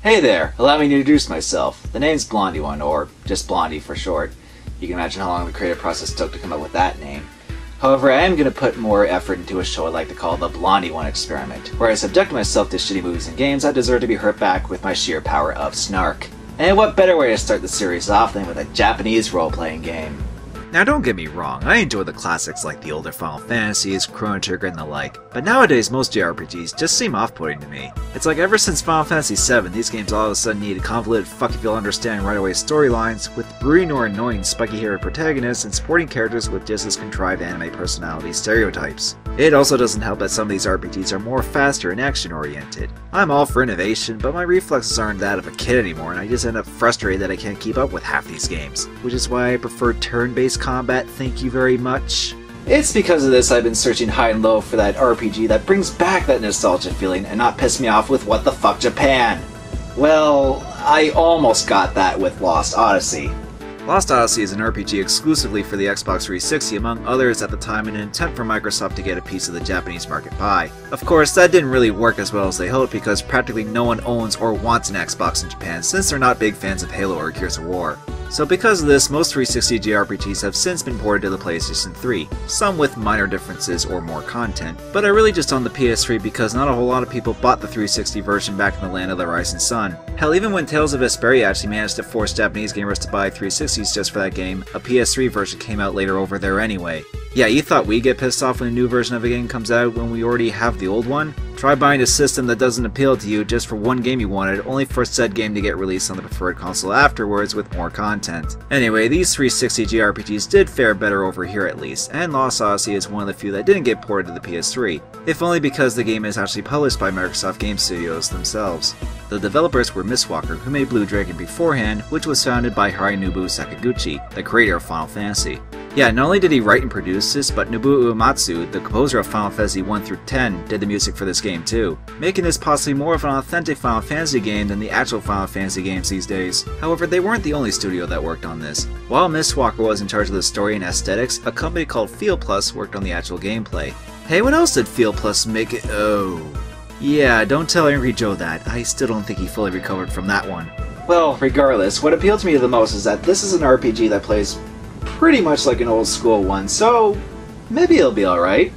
Hey there, allow me to introduce myself. The name's Blondie1, or just Blondie for short. You can imagine how long the creative process took to come up with that name. However, I am going to put more effort into a show I like to call the Blondie1 experiment, where I subject myself to shitty movies and games that deserve to be hurt back with my sheer power of snark. And what better way to start the series off than with a Japanese role-playing game? Now don't get me wrong, I enjoy the classics like the older Final Fantasies, Chrono Trigger and the like, but nowadays most JRPGs just seem off-putting to me. It's like ever since Final Fantasy VII, these games all of a sudden need convoluted fuck-if-you'll-understand right-away storylines, with brooding or annoying spiky-haired protagonists and supporting characters with just as contrived anime personality stereotypes. It also doesn't help that some of these RPGs are more faster and action-oriented. I'm all for innovation, but my reflexes aren't that of a kid anymore, and I just end up frustrated that I can't keep up with half these games, which is why I prefer turn-based combat, thank you very much. It's because of this I've been searching high and low for that RPG that brings back that nostalgia feeling and not piss me off with what the fuck Japan. Well, I almost got that with Lost Odyssey. Lost Odyssey is an RPG exclusively for the Xbox 360 among others at the time in an attempt for Microsoft to get a piece of the Japanese market pie. Of course, that didn't really work as well as they hoped because practically no one owns or wants an Xbox in Japan since they're not big fans of Halo or Gears of War. So because of this, most 360 JRPGs have since been ported to the PlayStation 3, some with minor differences or more content, but I really just own the PS3 because not a whole lot of people bought the 360 version back in the land of the rising sun. Hell, even when Tales of Vesperia actually managed to force Japanese gamers to buy 360s just for that game, a PS3 version came out later over there anyway. Yeah, you thought we'd get pissed off when a new version of a game comes out when we already have the old one? Try buying a system that doesn't appeal to you just for one game you wanted, only for said game to get released on the preferred console afterwards with more content. Anyway, these 360 JRPGs did fare better over here at least, and Lost Odyssey is one of the few that didn't get ported to the PS3, if only because the game is actually published by Microsoft Game Studios themselves. The developers were Mistwalker, who made Blue Dragon beforehand, which was founded by Harinobu Sakaguchi, the creator of Final Fantasy. Yeah, not only did he write and produce this, but Nobuo Uematsu, the composer of Final Fantasy 1 through 10, did the music for this game too, making this possibly more of an authentic Final Fantasy game than the actual Final Fantasy games these days. However, they weren't the only studio that worked on this. While Mistwalker was in charge of the story and aesthetics, a company called Feel Plus worked on the actual gameplay. Hey, what else did Feel Plus make it? Oh. Yeah, don't tell Angry Joe that. I still don't think he fully recovered from that one. Well, regardless, what appealed to me the most is that this is an RPG that plays pretty much like an old school one, so maybe it'll be alright.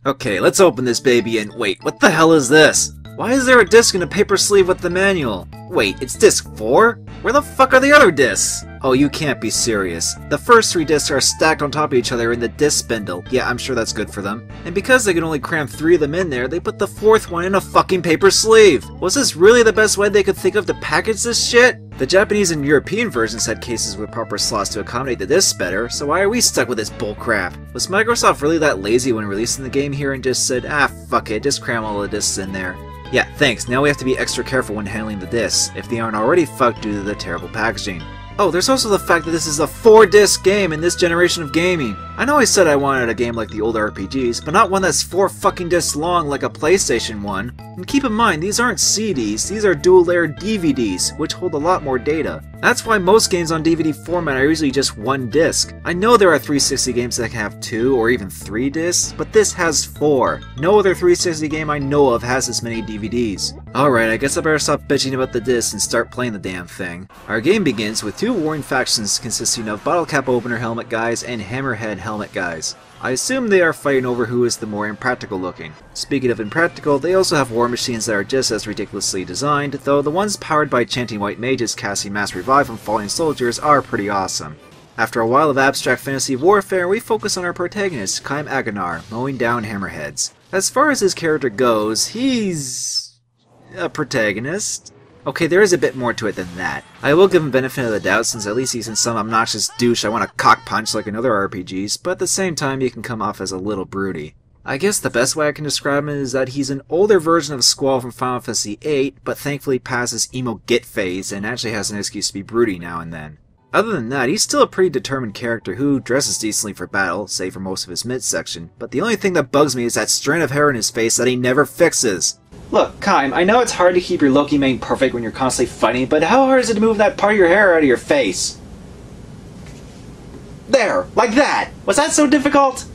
Okay, let's open this baby and wait, what the hell is this? Why is there a disc in a paper sleeve with the manual? Wait, it's disc 4? Where the fuck are the other discs? Oh, you can't be serious. The first 3 discs are stacked on top of each other in the disc spindle. Yeah, I'm sure that's good for them. And because they could only cram 3 of them in there, they put the 4th one in a fucking paper sleeve! Was this really the best way they could think of to package this shit? The Japanese and European versions had cases with proper slots to accommodate the discs better, so why are we stuck with this bullcrap? Was Microsoft really that lazy when releasing the game here and just said, ah fuck it, just cram all the discs in there? Yeah, thanks, now we have to be extra careful when handling the discs, if they aren't already fucked due to the terrible packaging. Oh, there's also the fact that this is a 4-disc game in this generation of gaming. I know I said I wanted a game like the old RPGs, but not one that's 4 fucking discs long like a PlayStation one. And keep in mind, these aren't CDs, these are dual-layered DVDs, which hold a lot more data. That's why most games on DVD format are usually just 1 disc. I know there are 360 games that can have 2 or even 3 discs, but this has 4. No other 360 game I know of has this many DVDs. Alright, I guess I better stop bitching about the discs and start playing the damn thing. Our game begins with 2 warring factions consisting of Bottle Cap Opener Helmet guys and Hammerhead Helmet guys. I assume they are fighting over who is the more impractical looking. Speaking of impractical, they also have war machines that are just as ridiculously designed, though the ones powered by chanting white mages casting mass revive on falling soldiers are pretty awesome. After a while of abstract fantasy warfare, we focus on our protagonist, Kaim Aganar, mowing down hammerheads. As far as his character goes, he's a protagonist. Okay, there is a bit more to it than that. I will give him benefit of the doubt since at least he's in some obnoxious douche I want to cock punch like in other RPGs, but at the same time he can come off as a little broody. I guess the best way I can describe him is that he's an older version of Squall from Final Fantasy VIII, but thankfully passes emo git phase and actually has an excuse to be broody now and then. Other than that, he's still a pretty determined character who dresses decently for battle, save for most of his midsection, but the only thing that bugs me is that strand of hair in his face that he never fixes. Look, Kaim, I know it's hard to keep your Loki main perfect when you're constantly fighting, but how hard is it to move that part of your hair out of your face? There! Like that! Was that so difficult?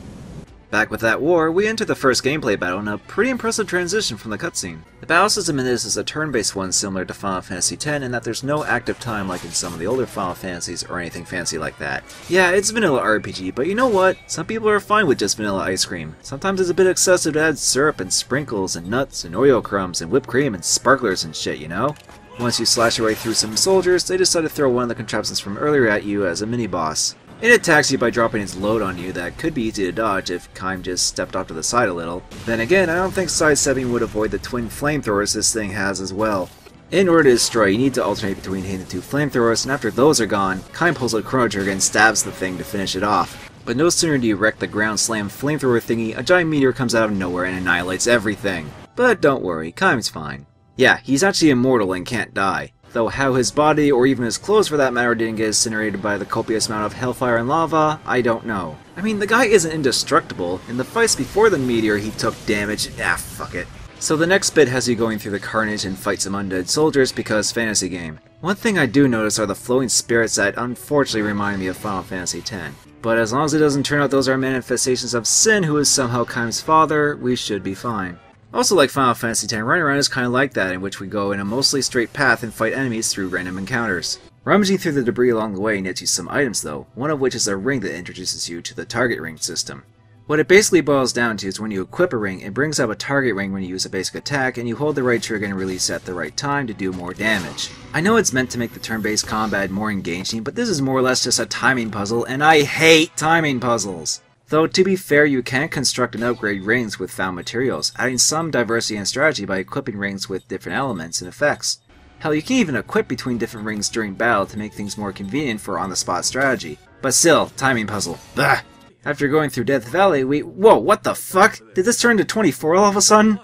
Back with that war, we enter the first gameplay battle in a pretty impressive transition from the cutscene. The battle system in this is a turn-based one similar to Final Fantasy X in that there's no active time like in some of the older Final Fantasies or anything fancy like that. Yeah, it's vanilla RPG, but you know what? Some people are fine with just vanilla ice cream. Sometimes it's a bit excessive to add syrup and sprinkles and nuts and Oreo crumbs and whipped cream and sparklers and shit, you know? Once you slash your way through some soldiers, they decide to throw one of the contraptions from earlier at you as a mini-boss. It attacks you by dropping its load on you that could be easy to dodge if Kaim just stepped off to the side a little. Then again, I don't think sidestepping would avoid the twin flamethrowers this thing has as well. In order to destroy, you need to alternate between hitting the two flamethrowers, and after those are gone, Kaim pulls a chrono trigger and stabs the thing to finish it off. But no sooner do you wreck the ground slam flamethrower thingy, a giant meteor comes out of nowhere and annihilates everything. But don't worry, Kaim's fine. Yeah, he's actually immortal and can't die. Though how his body, or even his clothes for that matter, didn't get incinerated by the copious amount of hellfire and lava, I don't know. I mean, the guy isn't indestructible. In the fights before the meteor, he took damage. Ah, fuck it. So the next bit has you going through the carnage and fight some undead soldiers because fantasy game. One thing I do notice are the flowing spirits that unfortunately remind me of Final Fantasy X. But as long as it doesn't turn out those are manifestations of Sin, who is somehow Kaim's father, we should be fine. Also, like Final Fantasy X, running around is kind of like that, in which we go in a mostly straight path and fight enemies through random encounters. Rummaging through the debris along the way nets you some items though, one of which is a ring that introduces you to the target ring system. What it basically boils down to is when you equip a ring, it brings up a target ring when you use a basic attack, and you hold the right trigger and release at the right time to do more damage. I know it's meant to make the turn-based combat more engaging, but this is more or less just a timing puzzle, and I hate timing puzzles! Though, to be fair, you can construct and upgrade rings with found materials, adding some diversity and strategy by equipping rings with different elements and effects. Hell, you can even equip between different rings during battle to make things more convenient for on-the-spot strategy. But still, timing puzzle. Bah! After going through Death Valley, Whoa, what the fuck? Did this turn to 24 all of a sudden?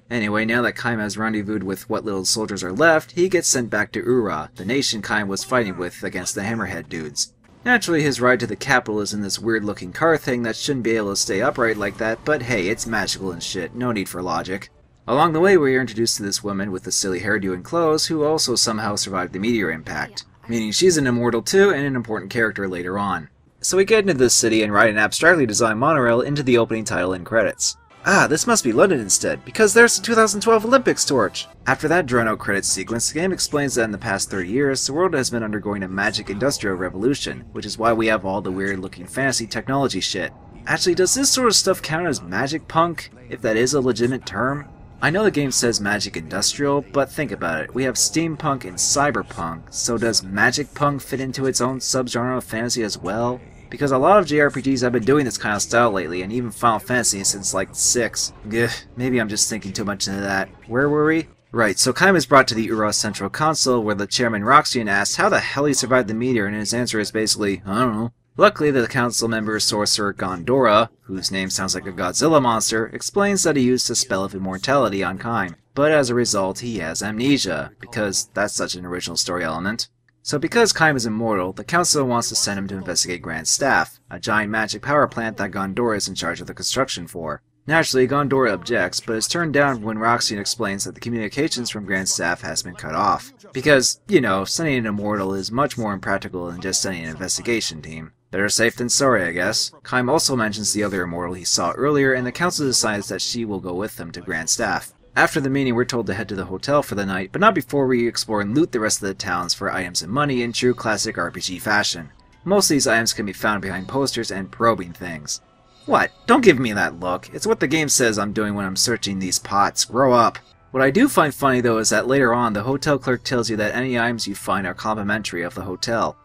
Anyway, now that Kaim has rendezvoused with what little soldiers are left, he gets sent back to Ura, the nation Kaim was fighting with against the Hammerhead dudes. Naturally, his ride to the capital is in this weird-looking car thing that shouldn't be able to stay upright like that, but hey, it's magical and shit, no need for logic. Along the way, we are introduced to this woman with the silly hairdo and clothes, who also somehow survived the meteor impact. Meaning she's an immortal too, and an important character later on. So we get into this city and ride an abstractly designed monorail into the opening title and credits. Ah, this must be London instead, because there's the 2012 Olympics torch! After that drawn-out credits sequence, the game explains that in the past 30 years, the world has been undergoing a magic industrial revolution, which is why we have all the weird-looking fantasy technology shit. Actually, does this sort of stuff count as magic punk, if that is a legitimate term? I know the game says magic industrial, but think about it, we have steampunk and cyberpunk, so does magic punk fit into its own subgenre of fantasy as well? Because a lot of JRPGs have been doing this kind of style lately, and even Final Fantasy since like 6. Gah, maybe I'm just thinking too much into that. Where were we? Right, so Kaim is brought to the Ura Central Council, where the chairman Roxian asks how the hell he survived the meteor, and his answer is basically, I don't know. Luckily, the council member Sorcerer Gondora, whose name sounds like a Godzilla monster, explains that he used a spell of immortality on Kaim, but as a result he has amnesia, because that's such an original story element. So because Kaim is immortal, the council wants to send him to investigate Grand Staff, a giant magic power plant that Gondora is in charge of the construction for. Naturally, Gondora objects, but is turned down when Roxian explains that the communications from Grand Staff has been cut off. Because, you know, sending an immortal is much more impractical than just sending an investigation team. Better safe than sorry, I guess. Kaim also mentions the other immortal he saw earlier, and the council decides that she will go with them to Grand Staff. After the meeting, we're told to head to the hotel for the night, but not before we explore and loot the rest of the towns for items and money in true classic RPG fashion. Most of these items can be found behind posters and probing things. What? Don't give me that look. It's what the game says I'm doing when I'm searching these pots. Grow up. What I do find funny though is that later on, the hotel clerk tells you that any items you find are complimentary of the hotel.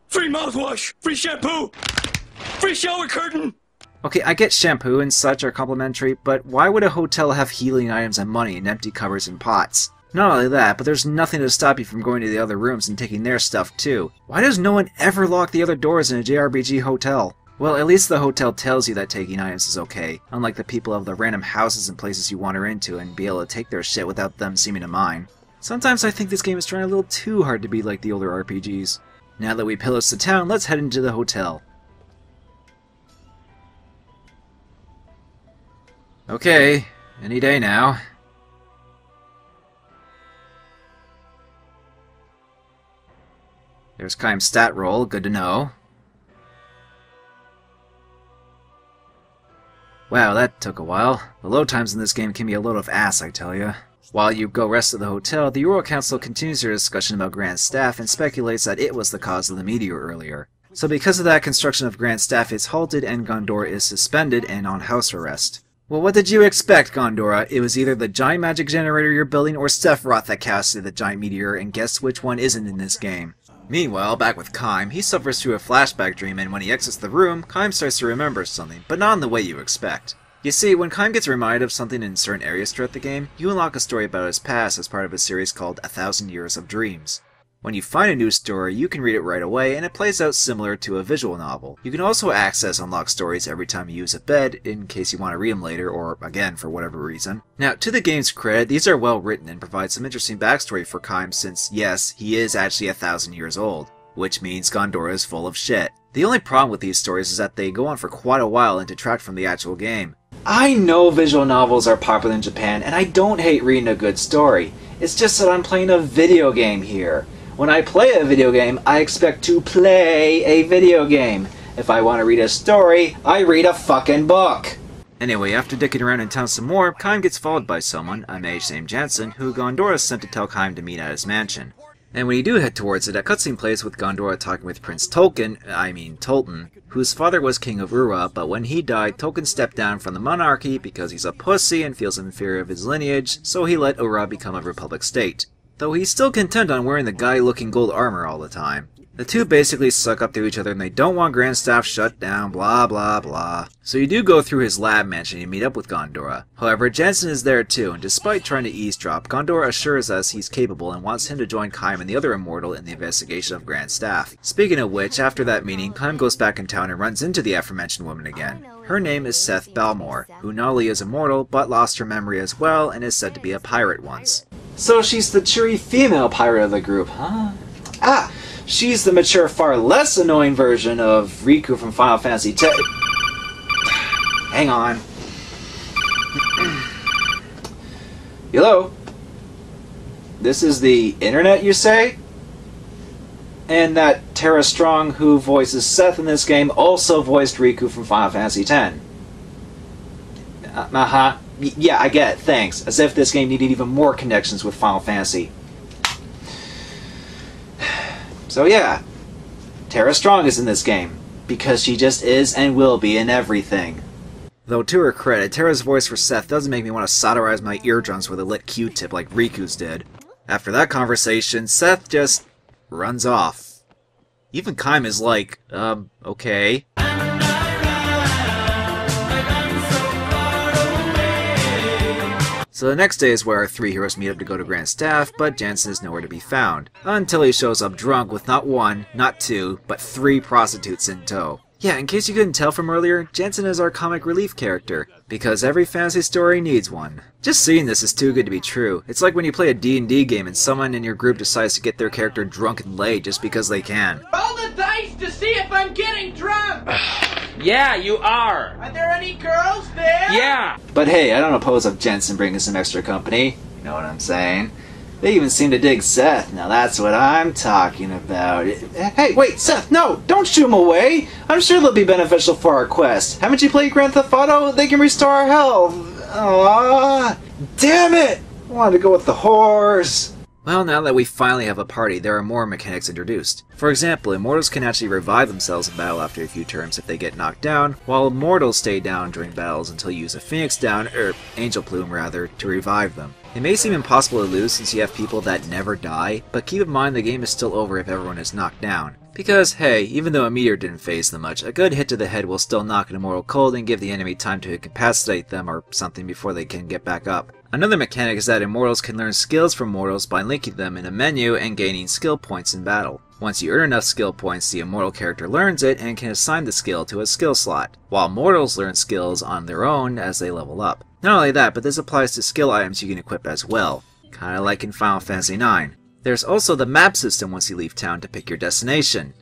Free mouthwash! Free shampoo! Free shower curtain! Okay, I get shampoo and such are complimentary, but why would a hotel have healing items and money and empty cupboards and pots? Not only that, but there's nothing to stop you from going to the other rooms and taking their stuff too. Why does no one ever lock the other doors in a JRPG hotel? Well, at least the hotel tells you that taking items is okay, unlike the people of the random houses and places you wander into and be able to take their shit without them seeming to mind. Sometimes I think this game is trying a little too hard to be like the older RPGs. Now that we pillaged the town, let's head into the hotel. Okay, any day now. There's Kaim's stat roll, good to know. Wow, that took a while. The load times in this game can be a load of ass, I tell ya. While you go rest at the hotel, the Royal Council continues their discussion about Grand Staff and speculates that it was the cause of the meteor earlier. So because of that, construction of Grand Staff is halted and Gondora is suspended and on house arrest. Well, what did you expect, Gondora? It was either the giant magic generator you're building or Sephiroth that casted the giant meteor, and guess which one isn't in this game. Meanwhile, back with Kaim, he suffers through a flashback dream, and when he exits the room, Kaim starts to remember something, but not in the way you expect. You see, when Kaim gets reminded of something in certain areas throughout the game, you unlock a story about his past as part of a series called 1,000 Years of Dreams. When you find a new story, you can read it right away, and it plays out similar to a visual novel. You can also access unlocked stories every time you use a bed, in case you want to read them later, or again, for whatever reason. Now, to the game's credit, these are well written and provide some interesting backstory for Kaim since, yes, he is actually 1,000 years old, which means Gondora is full of shit. The only problem with these stories is that they go on for quite a while and detract from the actual game. I know visual novels are popular in Japan, and I don't hate reading a good story. It's just that I'm playing a video game here. When I play a video game, I expect to play a video game. If I want to read a story, I read a fucking book. Anyway, after dicking around in town some more, Kaim gets followed by someone, a mage named Jansen, who Gondora sent to tell Kaim to meet at his mansion. And when you do head towards it, a cutscene plays with Gondora talking with Prince Tolton, whose father was king of Ura, but when he died, Tolton stepped down from the monarchy because he's a pussy and feels inferior of his lineage, so he let Ura become a republic state. Though he's still content on wearing the guy-looking gold armor all the time. The two basically suck up to each other and they don't want Grand Staff shut down, blah blah blah. So you do go through his lab mansion and meet up with Gondora. However, Jansen is there too, and despite trying to eavesdrop, Gondora assures us he's capable and wants him to join Kaim and the other immortal in the investigation of Grand Staff. Speaking of which, after that meeting, Kaim goes back in town and runs into the aforementioned woman again. Her name is Seth Balmore, who not only is immortal, but lost her memory as well and is said to be a pirate once. So she's the cheery female pirate of the group, huh? Ah! She's the mature, far less annoying version of Riku from Final Fantasy X. Hang on. Hello? This is the internet, you say? And that Tara Strong, who voices Seth in this game, also voiced Riku from Final Fantasy X. Yeah, I get it, thanks. As if this game needed even more connections with Final Fantasy. So yeah, Tara Strong is in this game, because she just is and will be in everything. Though to her credit, Tara's voice for Seth doesn't make me want to solderize my eardrums with a lit Q-tip like Riku's did. After that conversation, Seth just runs off. Even Kaim is like, okay. So the next day is where our three heroes meet up to go to Grand Staff, but Jansen is nowhere to be found. Until he shows up drunk with not one, not two, but 3 prostitutes in tow. Yeah, in case you couldn't tell from earlier, Jansen is our comic relief character, because every fantasy story needs one. Just seeing this is too good to be true. It's like when you play a D&D game and someone in your group decides to get their character drunk and laid just because they can. Roll the dice to see if I'm getting drunk! Yeah, you are. Are there any girls there? Yeah. But hey, I don't oppose of Jensen bringing some extra company. You know what I'm saying? They even seem to dig Seth. Now that's what I'm talking about. Hey, wait, Seth, no! Don't shoo him away! I'm sure they'll be beneficial for our quest. Haven't you played Grand Theft Auto? They can restore our health. Aww, damn it! I wanted to go with the whores. Well, now that we finally have a party, there are more mechanics introduced. For example, immortals can actually revive themselves in battle after a few turns if they get knocked down, while immortals stay down during battles until you use a phoenix down, angel plume rather, to revive them. It may seem impossible to lose since you have people that never die, but keep in mind the game is still over if everyone is knocked down. Because, hey, even though a meteor didn't phase them much, a good hit to the head will still knock an immortal cold and give the enemy time to incapacitate them or something before they can get back up. Another mechanic is that immortals can learn skills from mortals by linking them in a menu and gaining skill points in battle. Once you earn enough skill points, the immortal character learns it and can assign the skill to a skill slot, while mortals learn skills on their own as they level up. Not only that, but this applies to skill items you can equip as well, kinda like in Final Fantasy IX. There's also the map system once you leave town to pick your destination,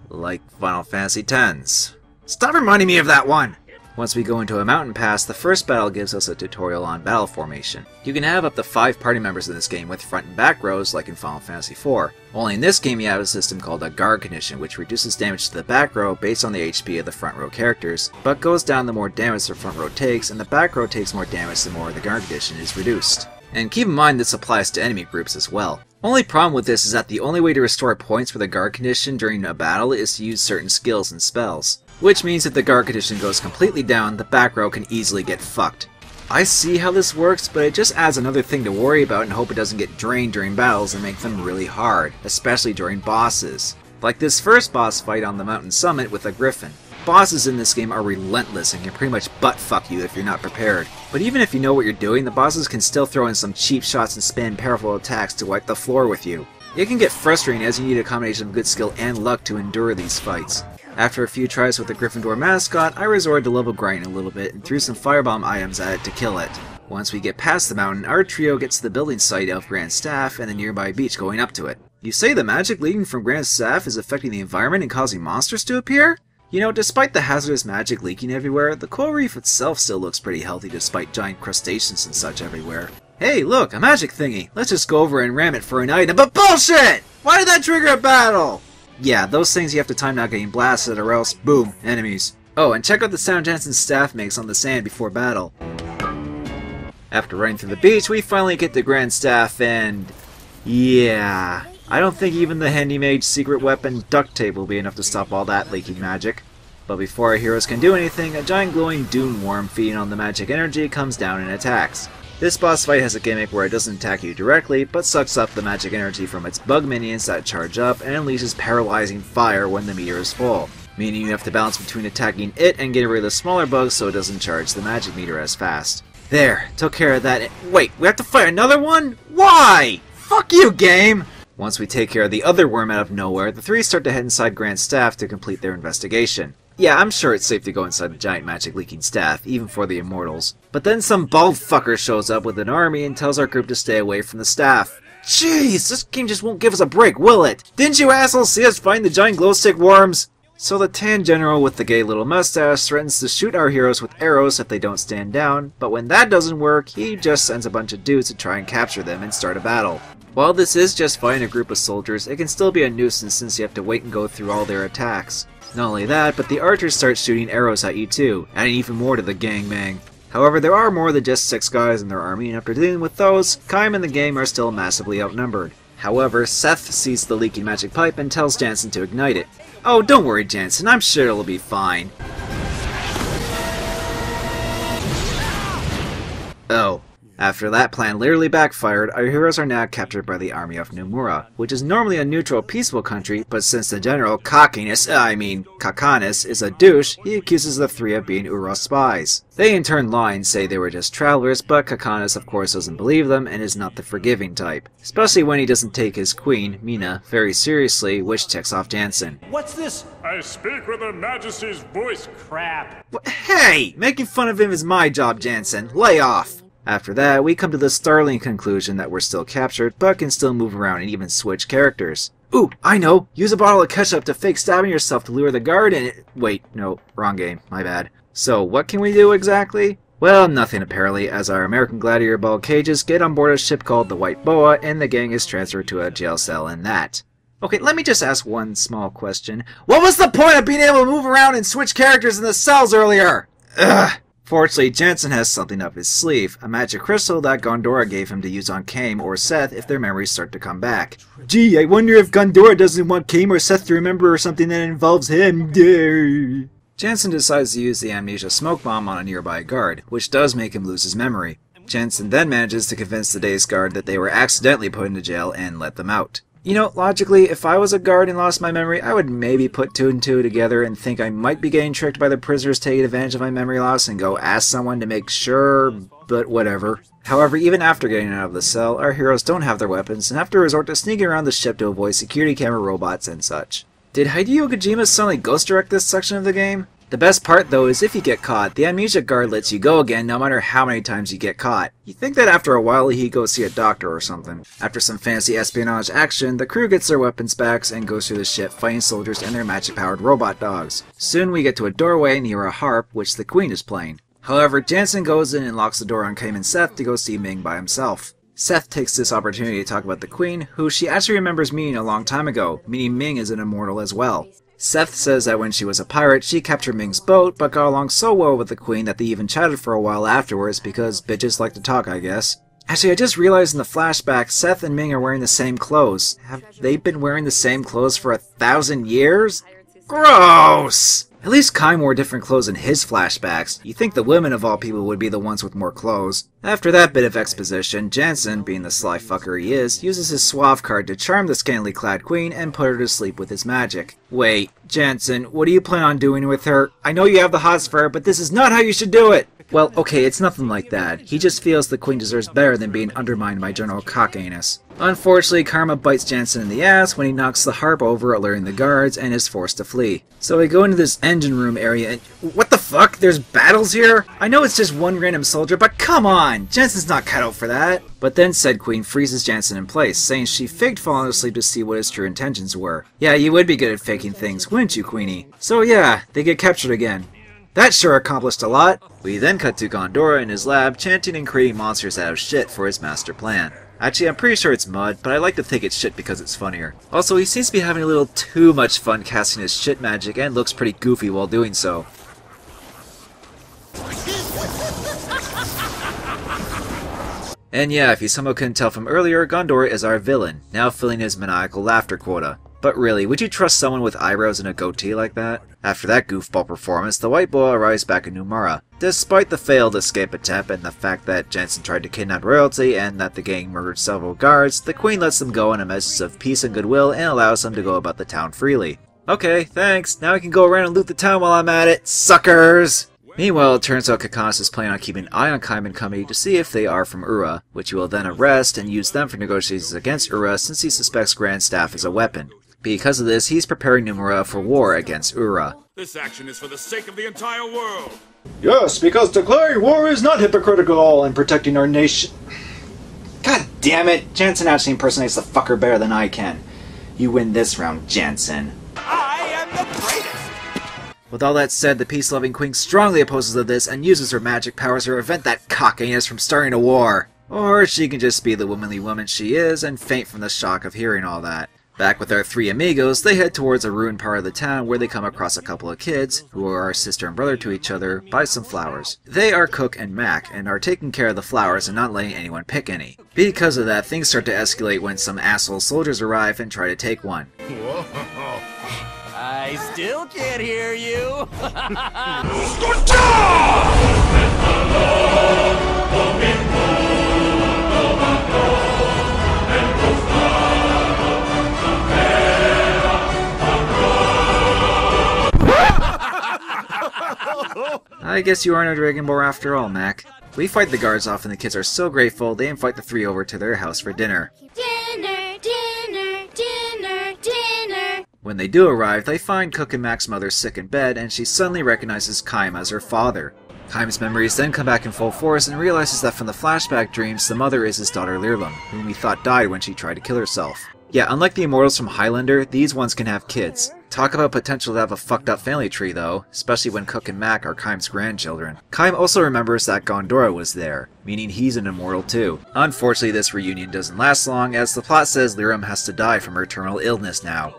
like Final Fantasy X's. Stop reminding me of that one! Once we go into a mountain pass, the first battle gives us a tutorial on battle formation. You can have up to 5 party members in this game with front and back rows like in Final Fantasy IV. Only in this game you have a system called a guard condition, which reduces damage to the back row based on the HP of the front row characters, but goes down the more damage the front row takes, and the back row takes more damage the more the guard condition is reduced. And keep in mind this applies to enemy groups as well. Only problem with this is that the only way to restore points for the guard condition during a battle is to use certain skills and spells. Which means if the guard condition goes completely down, the back row can easily get fucked. I see how this works, but it just adds another thing to worry about and hope it doesn't get drained during battles and make them really hard, especially during bosses. Like this first boss fight on the mountain summit with a griffin. Bosses in this game are relentless and can pretty much butt-fuck you if you're not prepared. But even if you know what you're doing, the bosses can still throw in some cheap shots and spam powerful attacks to wipe the floor with you. It can get frustrating as you need a combination of good skill and luck to endure these fights. After a few tries with the Gryffindor mascot, I resorted to level grinding a little bit and threw some firebomb items at it to kill it. Once we get past the mountain, our trio gets to the building site of Grand Staff and the nearby beach going up to it. You say the magic leaking from Grand Staff is affecting the environment and causing monsters to appear? You know, despite the hazardous magic leaking everywhere, the coral reef itself still looks pretty healthy despite giant crustaceans and such everywhere. Hey, look, a magic thingy! Let's just go over and ram it for an item, but bullshit! Why did that trigger a battle? Yeah, those things you have to time not getting blasted or else, boom, enemies. Oh, and check out the sound Jansen's staff makes on the sand before battle. After running through the beach, we finally get to Grand Staff and... yeah... I don't think even the handy mage secret weapon duct tape will be enough to stop all that leaking magic. But before our heroes can do anything, a giant glowing dune worm feeding on the magic energy comes down and attacks. This boss fight has a gimmick where it doesn't attack you directly, but sucks up the magic energy from its bug minions that charge up and unleashes paralyzing fire when the meter is full, meaning you have to balance between attacking it and getting rid of the smaller bugs so it doesn't charge the magic meter as fast. There, took care of that. Wait, we have to fight another one? Why? Fuck you, game! Once we take care of the other worm out of nowhere, the three start to head inside Grand Staff to complete their investigation. Yeah, I'm sure it's safe to go inside the giant magic leaking staff, even for the immortals. But then some bald fucker shows up with an army and tells our group to stay away from the staff. Jeez, this game just won't give us a break, will it? Didn't you assholes see us find the giant glowstick worms? So the tan general with the gay little mustache threatens to shoot our heroes with arrows if they don't stand down, but when that doesn't work, he just sends a bunch of dudes to try and capture them and start a battle. While this is just fighting a group of soldiers, it can still be a nuisance since you have to wait and go through all their attacks. Not only that, but the archers start shooting arrows at you too, adding even more to the gangbang. However, there are more than just 6 guys in their army, and after dealing with those, Kaim and the gang are still massively outnumbered. However, Seth sees the leaking magic pipe and tells Jansen to ignite it. Oh, don't worry Jansen, I'm sure it'll be fine. Oh. After that plan literally backfired, our heroes are now captured by the army of Nomura, which is normally a neutral, peaceful country, but since the general Kakanis is a douche, he accuses the 3 of being Uro spies. They in turn lie and say they were just travelers, but Kakanis of course doesn't believe them and is not the forgiving type. Especially when he doesn't take his queen, Mina, very seriously, which ticks off Jansen. What's this? I speak with Her Majesty's voice, crap. Hey! Making fun of him is my job, Jansen. Lay off! After that, we come to the startling conclusion that we're still captured, but can still move around and even switch characters. Ooh, I know! Use a bottle of ketchup to fake stabbing yourself to lure the guard and wait, no, wrong game, my bad. So, what can we do exactly? Well, nothing apparently, as our American gladiator ball cages get on board a ship called the White Boa, and the gang is transferred to a jail cell in that. Okay, let me just ask one small question. What was the point of being able to move around and switch characters in the cells earlier? Ugh! Fortunately, Jansen has something up his sleeve, a magic crystal that Gondora gave him to use on Kaim or Seth if their memories start to come back. Gee, I wonder if Gondora doesn't want Kaim or Seth to remember something that involves him. Jansen decides to use the amnesia smoke bomb on a nearby guard, which does make him lose his memory. Jansen then manages to convince the day's guard that they were accidentally put into jail and let them out. You know, logically, if I was a guard and lost my memory, I would maybe put 2 and 2 together and think I might be getting tricked by the prisoners taking advantage of my memory loss and go ask someone to make sure, but whatever. However, even after getting out of the cell, our heroes don't have their weapons and have to resort to sneaking around the ship to avoid security camera robots and such. Did Hideo Kojima suddenly ghost direct this section of the game? The best part though is if you get caught, the amnesia guard lets you go again no matter how many times you get caught. You think that after a while he'd go see a doctor or something. After some fancy espionage action, the crew gets their weapons back and goes through the ship fighting soldiers and their magic-powered robot dogs. Soon we get to a doorway near a harp, which the Queen is playing. However, Jansen goes in and locks the door on Jansen and Seth to go see Ming by himself. Seth takes this opportunity to talk about the Queen, who she actually remembers meeting a long time ago, meaning Ming is an immortal as well. Seth says that when she was a pirate, she captured Ming's boat, but got along so well with the Queen that they even chatted for a while afterwards because bitches like to talk, I guess. Actually, I just realized in the flashback, Seth and Ming are wearing the same clothes. Have they been wearing the same clothes for 1,000 years? Gross! At least Kai wore different clothes in his flashbacks. You think the women of all people would be the ones with more clothes. After that bit of exposition, Jansen, being the sly fucker he is, uses his suave card to charm the scantily clad Queen and put her to sleep with his magic. Wait, Jansen, what do you plan on doing with her? I know you have the hots for her, but this is not how you should do it! Well, okay, it's nothing like that. He just feels the Queen deserves better than being undermined by General Cockanus. Unfortunately, karma bites Jansen in the ass when he knocks the harp over, alerting the guards, and is forced to flee. So we go into this engine room area and... What the fuck? There's battles here? I know it's just one random soldier, but come on! Jansen's not cut out for that! But then said Queen freezes Jansen in place, saying she faked falling asleep to see what his true intentions were. Yeah, you would be good at faking things, wouldn't you, Queenie? So yeah, they get captured again. That sure accomplished a lot! We then cut to Gondora in his lab, chanting and creating monsters out of shit for his master plan. Actually, I'm pretty sure it's mud, but I like to think it's shit because it's funnier. Also, he seems to be having a little too much fun casting his shit magic and looks pretty goofy while doing so. And yeah, if you somehow couldn't tell from earlier, Gondora is our villain, now filling his maniacal laughter quota. But really, would you trust someone with eyebrows and a goatee like that? After that goofball performance, the white boy arrives back in Numara. Despite the failed escape attempt and the fact that Jansen tried to kidnap royalty and that the gang murdered several guards, the Queen lets them go on a message of peace and goodwill and allows them to go about the town freely. Okay, thanks. Now I can go around and loot the town while I'm at it, suckers! Meanwhile, it turns out Kakanas is planning on keeping an eye on Kaim and company to see if they are from Ura, which he will then arrest and use them for negotiations against Ura since he suspects Grand Staff is a weapon. Because of this, he's preparing Numara for war against Ura. This action is for the sake of the entire world. Yes, because declaring war is not hypocritical and protecting our nation. God damn it! Jansen actually impersonates the fucker better than I can. You win this round, Jansen. I am the greatest! With all that said, the peace-loving Queen strongly opposes of this and uses her magic powers to prevent that cockiness from starting a war. Or she can just be the womanly woman she is and faint from the shock of hearing all that. Back with our three amigos, they head towards a ruined part of the town where they come across a couple of kids, who are sister and brother to each other, buy some flowers. They are Cook and Mac, and are taking care of the flowers and not letting anyone pick any. Because of that, things start to escalate when some asshole soldiers arrive and try to take one. Whoa. I still can't hear you! I guess you aren't a Dragon Ball after all, Mac. We fight the guards off and the kids are so grateful, they invite the three over to their house for dinner. Dinner, dinner, dinner, dinner. When they do arrive, they find Cook and Mac's mother sick in bed, and she suddenly recognizes Kaim as her father. Kaim's memories then come back in full force and realizes that from the flashback dreams, the mother is his daughter Lirlum, whom he thought died when she tried to kill herself. Yeah, unlike the immortals from Highlander, these ones can have kids. Talk about potential to have a fucked up family tree though, especially when Cook and Mac are Kaim's grandchildren. Kaim also remembers that Gondora was there, meaning he's an immortal too. Unfortunately, this reunion doesn't last long, as the plot says Lirlum has to die from her terminal illness now.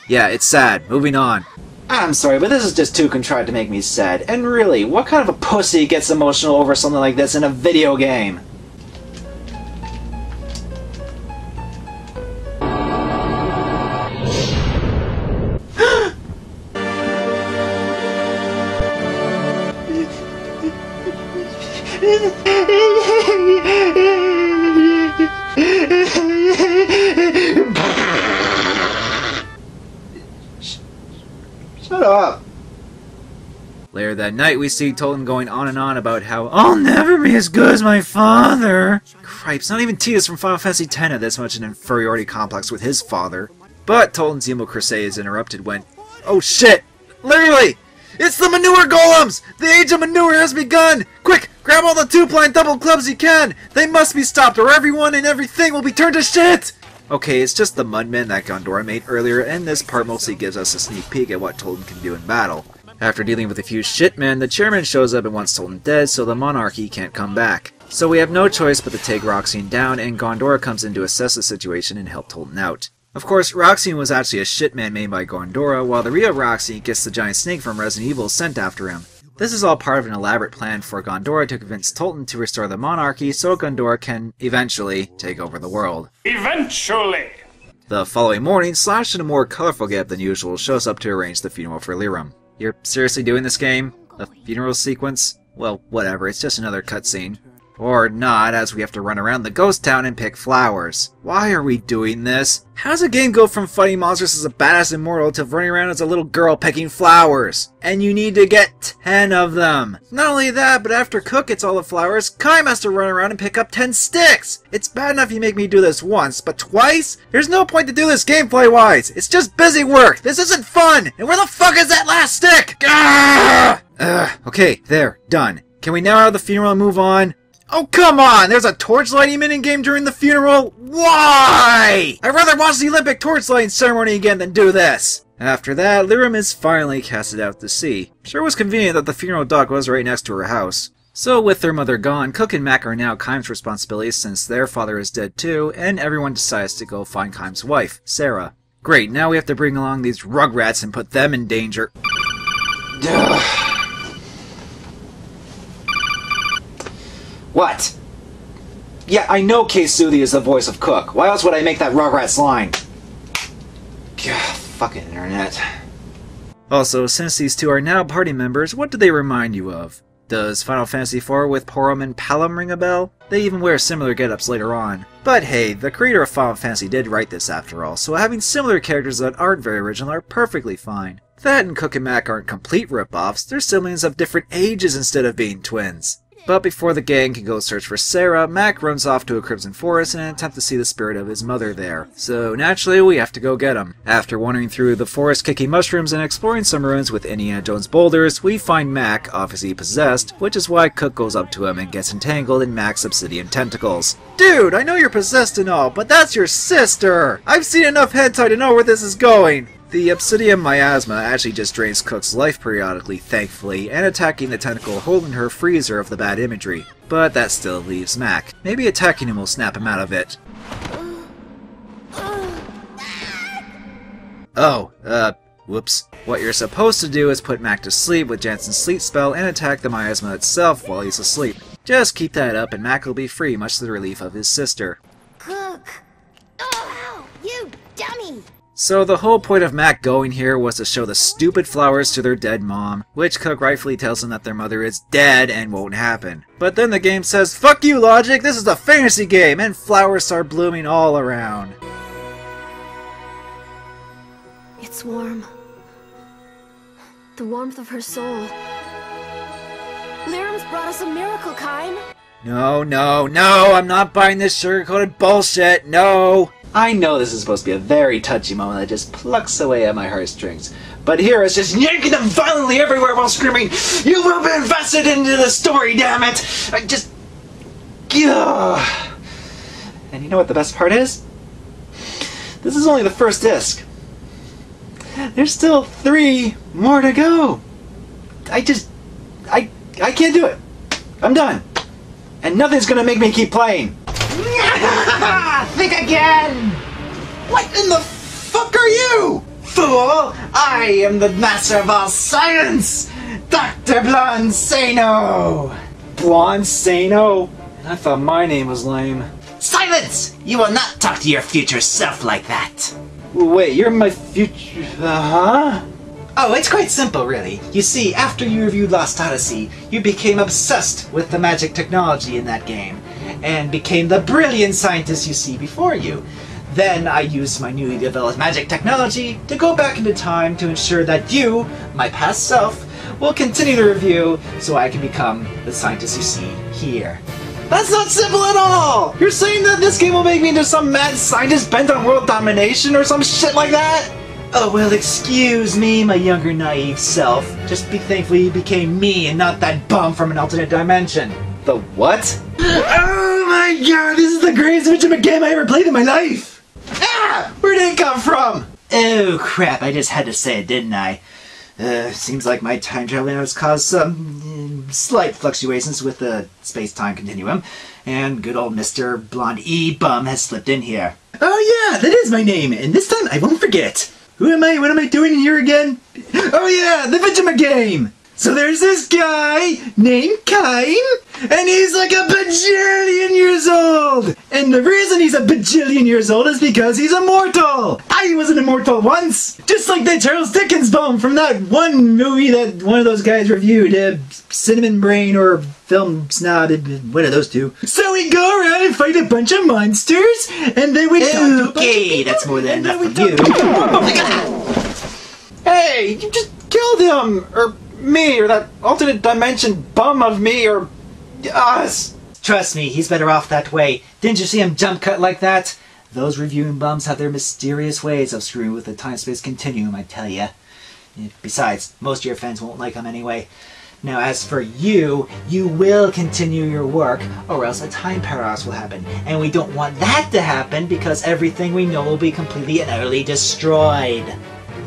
Yeah, it's sad. Moving on. I'm sorry, but this is just too contrived to make me sad. And really, what kind of a pussy gets emotional over something like this in a video game? Shut up. Later that night, we see Tolton going on and on about how I'll never be as good as my father. Cripes, not even Tidus from Final Fantasy X had this much an inferiority complex with his father. But Tolton's emo crusade is interrupted when... Oh shit! Literally! It's the manure golems! The age of manure has begun! Quick! Grab all the two-ply double clubs you can! They must be stopped or everyone and everything will be turned to shit! Okay, it's just the mudmen that Gondora made earlier, and this part mostly gives us a sneak peek at what Tolton can do in battle. After dealing with a few shitmen, the chairman shows up and wants Tolton dead, so the monarchy can't come back. So we have no choice but to take Roxine down, and Gondora comes in to assess the situation and help Tolton out. Of course, Roxine was actually a shitman made by Gondora, while the real Roxine gets the giant snake from Resident Evil sent after him. This is all part of an elaborate plan for Gondora to convince Tolton to restore the monarchy so Gondora can, eventually, take over the world. Eventually! The following morning, Slash, in a more colorful getup than usual, shows up to arrange the funeral for Liram. You're seriously doing this game? A funeral sequence? Well, whatever, it's just another cutscene. Or not, as we have to run around the ghost town and pick flowers. Why are we doing this? How does a game go from fighting monsters as a badass immortal to running around as a little girl picking flowers? And you need to get 10 of them. Not only that, but after Cook gets all the flowers, Kaim has to run around and pick up 10 sticks! It's bad enough you make me do this once, but twice? There's no point to do this gameplay-wise! It's just busy work! This isn't fun! And where the fuck is that last stick? Okay, there, done. Can we now have the funeral and move on? Oh, come on! There's a torchlighting minigame during the funeral? Why? I'd rather watch the Olympic torchlighting ceremony again than do this! After that, Liram is finally casted out to sea. Sure was convenient that the funeral dock was right next to her house. So with their mother gone, Cook and Mac are now Kaim's responsibility since their father is dead too, and everyone decides to go find Kaim's wife, Sarah. Great, now we have to bring along these rugrats and put them in danger. What? Yeah, I know Keisuthi is the voice of Cook. Why else would I make that Rugrats line? Gah, fucking internet. Also, since these two are now party members, what do they remind you of? Does Final Fantasy IV with Porom and Palom ring a bell? They even wear similar getups later on. But hey, the creator of Final Fantasy did write this after all, so having similar characters that aren't very original are perfectly fine. That and Cook and Mac aren't complete rip-offs, they're siblings of different ages instead of being twins. But before the gang can go search for Sarah, Mac runs off to a Crimson Forest in an attempt to see the spirit of his mother there. So naturally, we have to go get him. After wandering through the forest kicking mushrooms and exploring some ruins with Indiana Jones boulders, we find Mac, obviously possessed, which is why Cook goes up to him and gets entangled in Mac's obsidian tentacles. Dude, I know you're possessed and all, but that's your sister! I've seen enough hentai to know where this is going! The obsidian miasma actually just drains Cook's life periodically, thankfully, and attacking the tentacle holding her frees her of the bad imagery. But that still leaves Mac. Maybe attacking him will snap him out of it. Whoops. What you're supposed to do is put Mac to sleep with Jansen's sleep spell and attack the miasma itself while he's asleep. Just keep that up and Mac will be free, much to the relief of his sister. Cook! Oh, you dummy! So the whole point of Mac going here was to show the stupid flowers to their dead mom, which Cook rightfully tells them that their mother is dead and won't happen. But then the game says, fuck you, logic, this is a fantasy game, and flowers start blooming all around. It's warm. The warmth of her soul. Liram's brought us a miracle, Kaim! No, I'm not buying this sugar-coated bullshit, no! I know this is supposed to be a very touchy moment that just plucks away at my heartstrings, but here it's just yanking them violently everywhere while screaming, "You will be invested into the story, damn it!" I just... Ugh. And you know what the best part is? This is only the first disc. There's still 3 more to go. I can't do it. I'm done. And nothing's gonna make me keep playing. Think again! What in the fuck are you? Fool! I am the master of all science! Dr. Blonsano! Blonsano? I thought my name was lame. Silence! You will not talk to your future self like that. Wait, you're my future... huh? Oh, it's quite simple, really. You see, after you reviewed Lost Odyssey, you became obsessed with the magic technology in that game, and became the brilliant scientist you see before you. Then I used my newly developed magic technology to go back into time to ensure that you, my past self, will continue the review so I can become the scientist you see here. That's not simple at all! You're saying that this game will make me into some mad scientist bent on world domination or some shit like that? Oh, well, excuse me, my younger, naive self. Just be thankful you became me and not that bum from an alternate dimension. The what? Oh my god, this is the greatest Benjamin game I ever played in my life! Ah! Where did it come from? Oh crap, I just had to say it, didn't I? Seems like my time traveling has caused some slight fluctuations with the space-time continuum, and good old Mr. Blonde E-Bum has slipped in here. Oh yeah, that is my name, and this time I won't forget. Who am I? What am I doing here again? Oh yeah, the Benjamin game! So there's this guy named Kine, and he's like a bajillion years old! And the reason he's a bajillion years old is because he's immortal! I was an immortal once! Just like that Charles Dickens bum from that one movie that one of those guys reviewed, Cinnamon Brain or Film Snob, one of those two. So we go around and fight a bunch of monsters, and then we talk to a bunch of people, that's more than enough for you. Oh my god! Hey, you just killed him! Or me, or that alternate dimension bum of me, or us. Trust me, he's better off that way. Didn't you see him jump cut like that? Those reviewing bums have their mysterious ways of screwing with the time-space continuum, I tell ya. Besides, most of your fans won't like him anyway. Now as for you, you will continue your work, or else a time paradox will happen. And we don't want that to happen because everything we know will be completely and utterly destroyed.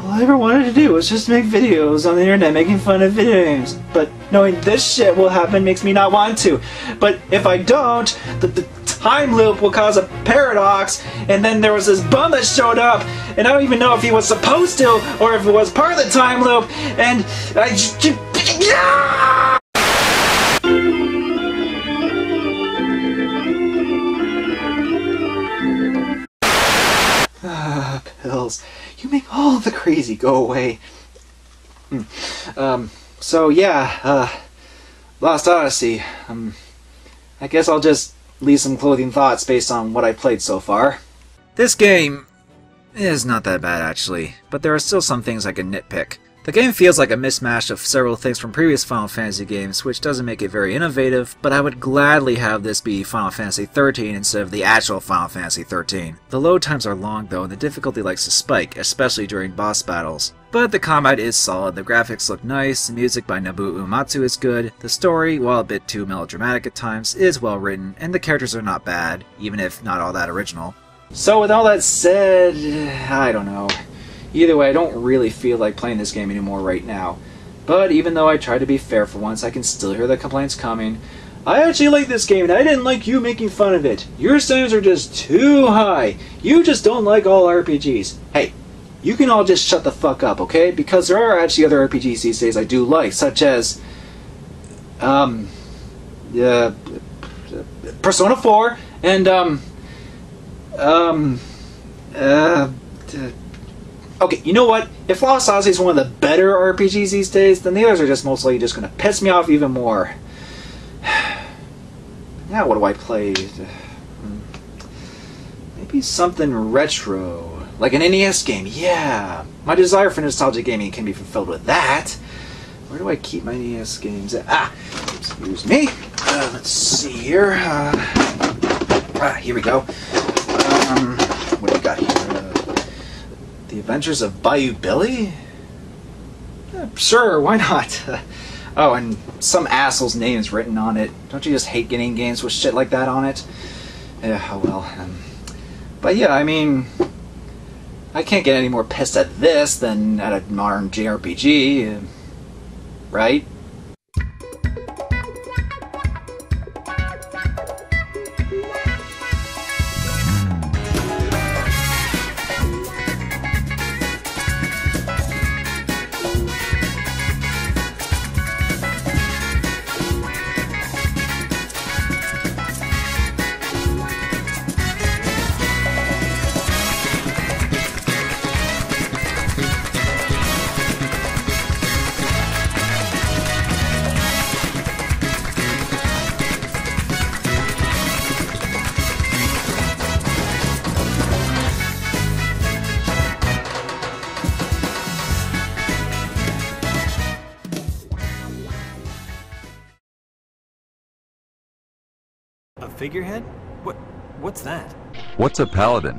All I ever wanted to do was just make videos on the internet making fun of video games. But knowing this shit will happen makes me not want to. But if I don't, the time loop will cause a paradox, and then there was this bum that showed up, and I don't even know if he was supposed to, or if it was part of the time loop, and I just... Pills. You make all the crazy go away. So yeah, Lost Odyssey. I guess I'll just leave some clothing thoughts based on what I played so far. This game is not that bad actually, but there are still some things I can nitpick. The game feels like a mismatch of several things from previous Final Fantasy games, which doesn't make it very innovative, but I would gladly have this be Final Fantasy XIII instead of the actual Final Fantasy XIII. The load times are long though, and the difficulty likes to spike, especially during boss battles. But the combat is solid, the graphics look nice, the music by Nobuo Uematsu is good, the story, while a bit too melodramatic at times, is well written, and the characters are not bad, even if not all that original. So with all that said, I don't know. Either way, I don't really feel like playing this game anymore right now. But even though I try to be fair for once, I can still hear the complaints coming. I actually like this game, and I didn't like you making fun of it. Your standards are just too high. You just don't like all RPGs. Hey, you can all just shut the fuck up, okay? Because there are actually other RPGs these days I do like, such as... Persona 4, and, okay, you know what? If Lost Odyssey is one of the better RPGs these days, then the others are just most likely just going to piss me off even more. Now what do I play? Maybe something retro. Like an NES game, yeah. My desire for nostalgic gaming can be fulfilled with that. Where do I keep my NES games at? Ah! Excuse me. Let's see here. Here we go. What do we got here? The Adventures of Bayou Billy? Sure, why not? Oh, and some asshole's name is written on it. Don't you just hate getting games with shit like that on it? Yeah, oh well. But yeah, I mean, I can't get any more pissed at this than at a modern JRPG, right? A figurehead? What's that? What's a paladin?